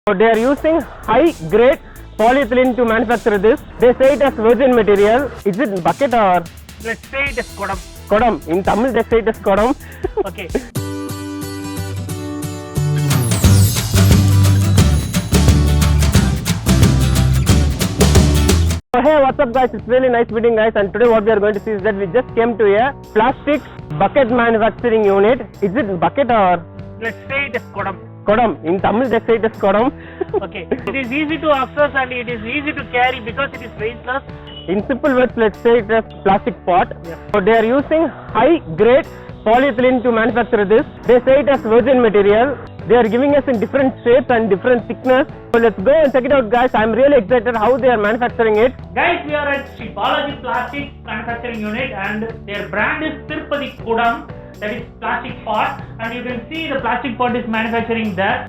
So they are using high grade polyethylene to manufacture this. They say it as virgin material. Is it bucket or? Let's say it is kodam. Kodam. In Tamil they say it is kodam. Okay. So hey, what's up guys, it's really nice meeting guys, and today what we are going to see is that we just came to a plastic bucket manufacturing unit. Is it bucket or? Let's say it is kodam. Kodam. In Tamil they say it is kodam. Okay. It is easy to access and it is easy to carry because it is weightless. In simple words, let's say it is plastic pot. Yeah. So they are using high grade polyethylene to manufacture this. They say it as virgin material. They are giving us in different shapes and different thickness. So let's go and check it out guys. I'm really excited how they are manufacturing it. Guys, we are at Sivakasi Plastic Manufacturing Unit and their brand is Tirupati Kodam. That is plastic pot, and you can see the plastic pot is manufacturing there.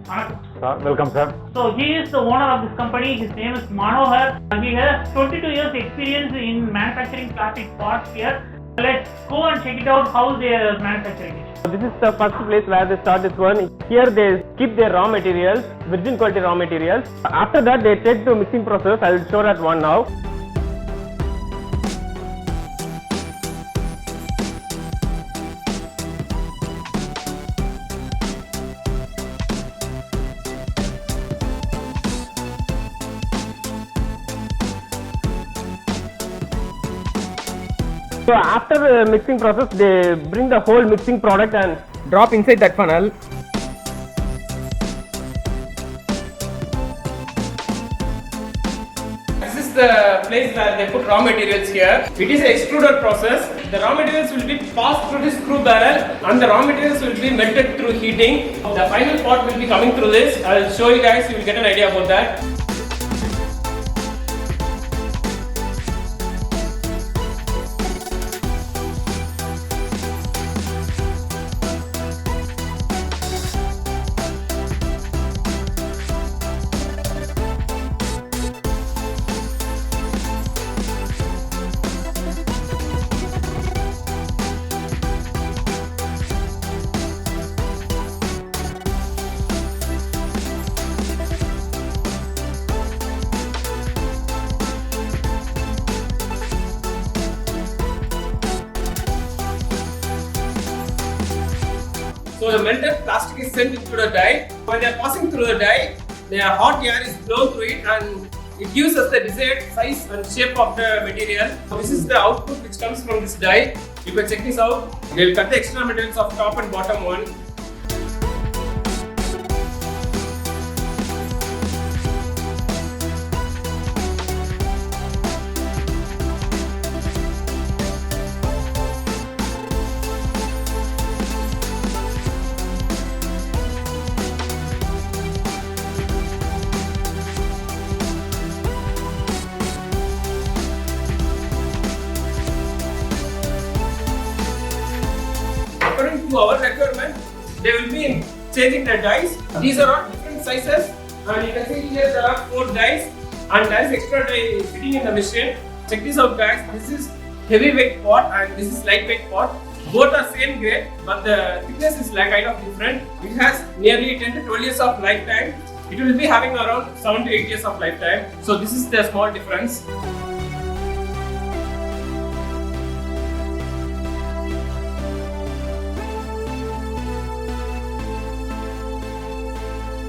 Welcome sir. So he is the owner of this company. His name is Manohar. He has 22 years experience in manufacturing plastic pots here. Let's go and check it out how they are manufacturing it. So this is the first place where they start this one. Here they keep their raw materials, virgin quality raw materials. After that they take to mixing process. I will show that one now. So after the mixing process, they bring the whole mixing product and drop inside that funnel. This is the place where they put raw materials here. It is an extruder process. The raw materials will be passed through this screw barrel and the raw materials will be melted through heating. The final pot will be coming through this. I will show you guys, you will get an idea about that. So the melted plastic is sent into the die. When they are passing through the die, the hot air is blown through it and it gives us the desired size and shape of the material. So this is the output which comes from this die. You can check this out. We will cut the extra materials of top and bottom one. According to our requirement, they will be changing the dies. These are all different sizes, and you can see here there are 4 dies, and there is extra die sitting in the machine. Check this out guys, this is heavyweight pot and this is lightweight pot. Both are same grade, but the thickness is like kind of different. It has nearly 10 to 12 years of lifetime. It will be having around 7 to 8 years of lifetime. So this is the small difference.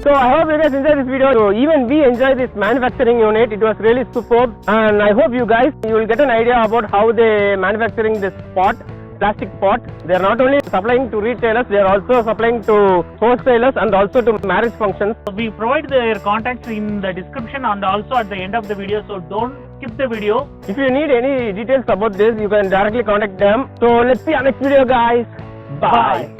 So I hope you guys enjoyed this video. So even we enjoy this manufacturing unit. It was really superb, and I hope you guys will get an idea about how they manufacturing this pot, plastic pot. They are not only supplying to retailers, they are also supplying to wholesalers and also to marriage functions. We provide their contacts in the description and also at the end of the video, so don't skip the video. If you need any details about this, you can directly contact them. So let's see our next video guys. Bye.